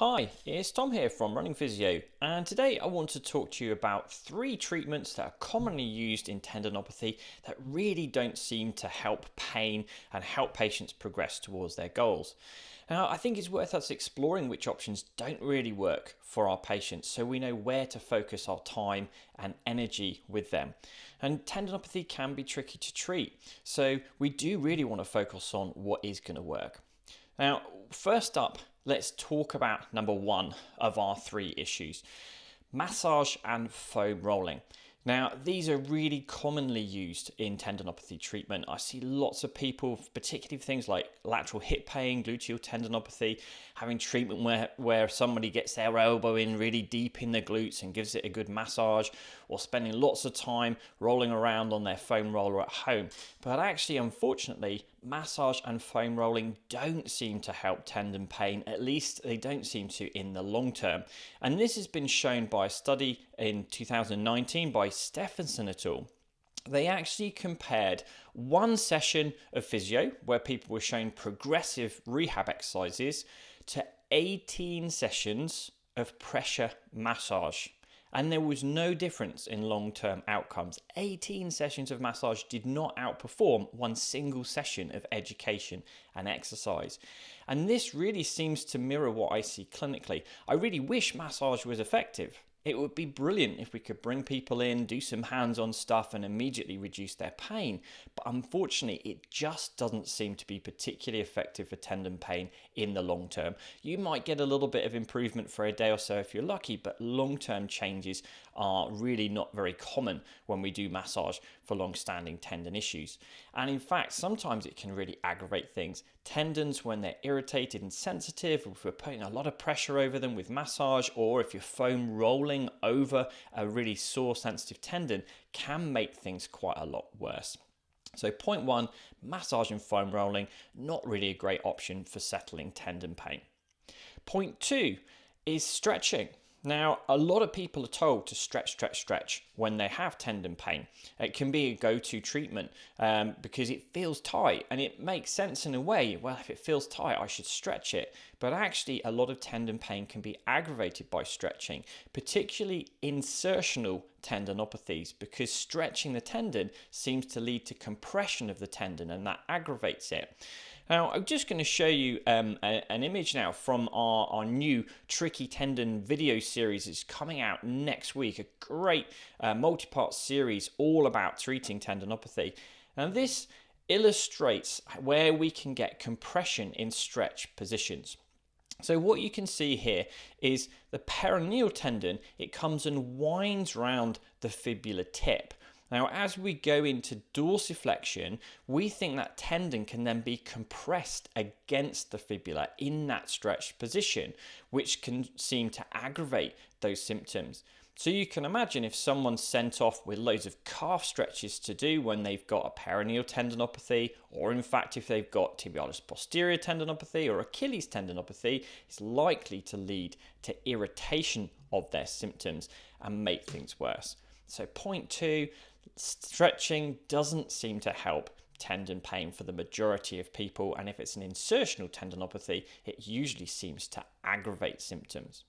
Hi, it's Tom here from Running Physio, and today I want to talk to you about 3 treatments that are commonly used in tendinopathy that really don't seem to help pain and help patients progress towards their goals. Now, I think it's worth us exploring which options don't really work for our patients so we know where to focus our time and energy with them. And tendinopathy can be tricky to treat, so we do really want to focus on what is going to work. Now, first up, let's talk about number 1 of our 3 issues: massage and foam rolling. Now, these are really commonly used in tendinopathy treatment. I see lots of people, particularly for things like lateral hip pain, gluteal tendinopathy, having treatment where somebody gets their elbow in really deep in the glutes and gives it a good massage, or spending lots of time rolling around on their foam roller at home. But actually, unfortunately, massage and foam rolling don't seem to help tendon pain, at least they don't seem to in the long term. And this has been shown by a study in 2019 by Stephenson et al. They actually compared 1 session of physio, where people were shown progressive rehab exercises, to 18 sessions of pressure massage. And there was no difference in long-term outcomes. 18 sessions of massage did not outperform 1 single session of education and exercise. And this really seems to mirror what I see clinically. I really wish massage was effective. It would be brilliant if we could bring people in, do some hands-on stuff and immediately reduce their pain. But unfortunately, it just doesn't seem to be particularly effective for tendon pain in the long term. You might get a little bit of improvement for a day or so if you're lucky, but long-term changes are really not very common when we do massage for long-standing tendon issues. And in fact, sometimes it can really aggravate things. Tendons, when they're irritated and sensitive, if we're putting a lot of pressure over them with massage, or if you're foam rolling over a really sore, sensitive tendon, can make things quite a lot worse. So point 1, massage and foam rolling, not really a great option for settling tendon pain. Point 2 is stretching. Now, a lot of people are told to stretch when they have tendon pain. It can be a go-to treatment because it feels tight, and it makes sense in a way. Well, if it feels tight, I should stretch it. But actually, a lot of tendon pain can be aggravated by stretching, particularly insertional tendinopathies, because stretching the tendon seems to lead to compression of the tendon, and that aggravates it. Now, I'm just going to show you an image now from our new Tricky Tendon video series. It's coming out next week, a great multi-part series all about treating tendinopathy. Now, this illustrates where we can get compression in stretch positions. So what you can see here is the peroneal tendon. It comes and winds round the fibular tip. Now, as we go into dorsiflexion, we think that tendon can then be compressed against the fibula in that stretched position, which can seem to aggravate those symptoms. So you can imagine if someone's sent off with loads of calf stretches to do when they've got a peroneal tendinopathy, or in fact if they've got tibialis posterior tendinopathy or Achilles tendinopathy, it's likely to lead to irritation of their symptoms and make things worse. So point 2, stretching doesn't seem to help tendon pain for the majority of people, and if it's an insertional tendinopathy, it usually seems to aggravate symptoms.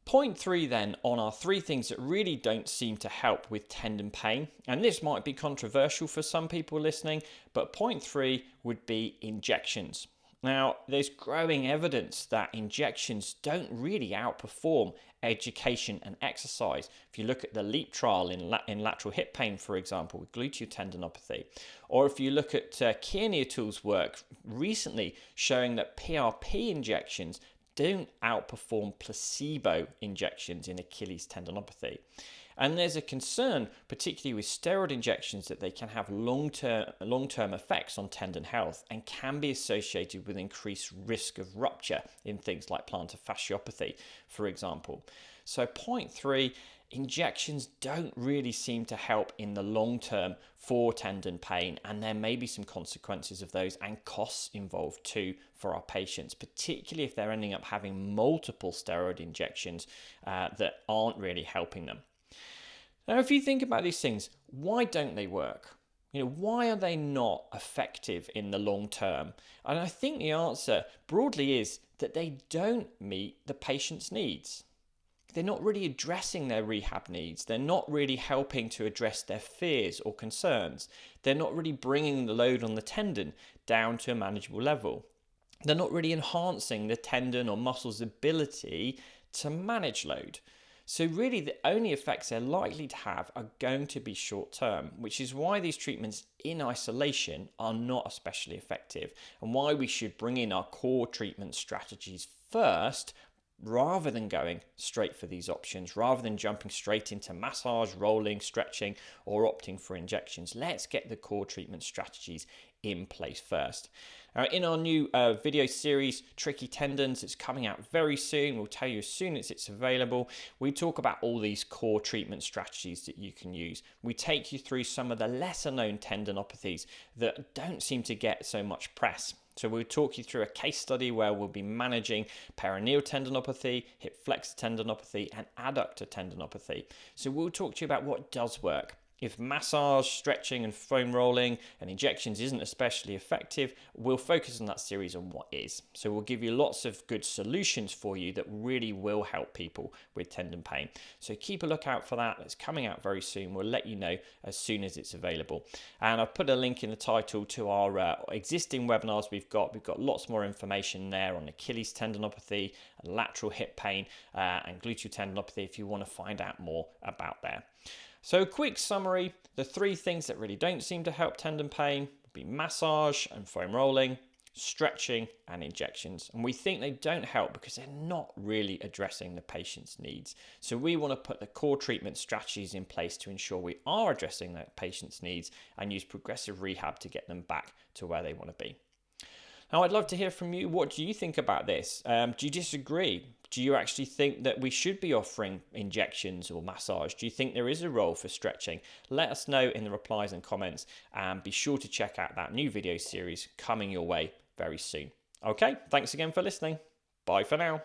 Point 3 then on our 3 things that really don't seem to help with tendon pain, and this might be controversial for some people listening, but point 3 would be injections. Now, there's growing evidence that injections don't really outperform education and exercise. If you look at the LEAP trial in lateral hip pain, for example, with gluteal tendinopathy, or if you look at Kearney et al.'s work recently showing that PRP injections don't outperform placebo injections in Achilles tendinopathy. And there's a concern, particularly with steroid injections, that they can have long-term effects on tendon health and can be associated with increased risk of rupture in things like plantar fasciopathy, for example. So point 3, injections don't really seem to help in the long term for tendon pain, and there may be some consequences of those and costs involved too for our patients, particularly if they're ending up having multiple steroid injections that aren't really helping them. Now, if you think about these things, why don't they work? Why are they not effective in the long term? And I think the answer broadly is that they don't meet the patient's needs. They're not really addressing their rehab needs. They're not really helping to address their fears or concerns. They're not really bringing the load on the tendon down to a manageable level. They're not really enhancing the tendon or muscle's ability to manage load. So really the only effects they're likely to have are going to be short term, which is why these treatments in isolation are not especially effective, and why we should bring in our core treatment strategies first rather than going straight for these options, rather than jumping straight into massage, rolling, stretching, or opting for injections. Let's get the core treatment strategies in place first. In our new video series, Tricky Tendons, it's coming out very soon. We'll tell you as soon as it's available. We talk about all these core treatment strategies that you can use. We take you through some of the lesser known tendinopathies that don't seem to get so much press. So we'll talk you through a case study where we'll be managing peroneal tendinopathy, hip flexor tendinopathy, and adductor tendinopathy. So we'll talk to you about what does work. If massage, stretching, and foam rolling and injections isn't especially effective, we'll focus on that series on what is. So we'll give you lots of good solutions for you that really will help people with tendon pain. So keep a lookout for that. It's coming out very soon. We'll let you know as soon as it's available. And I've put a link in the title to our existing webinars we've got. We've got lots more information there on Achilles tendinopathy, lateral hip pain, and gluteal tendinopathy if you want to find out more about that. So quick summary, the three things that really don't seem to help tendon pain would be massage and foam rolling, stretching and injections. And we think they don't help because they're not really addressing the patient's needs. So we want to put the core treatment strategies in place to ensure we are addressing that patient's needs and use progressive rehab to get them back to where they want to be. Now, I'd love to hear from you. What do you think about this? Do you disagree? Do you actually think that we should be offering injections or massage? Do you think there is a role for stretching? Let us know in the replies and comments, and be sure to check out that new video series coming your way very soon. Okay, thanks again for listening. Bye for now.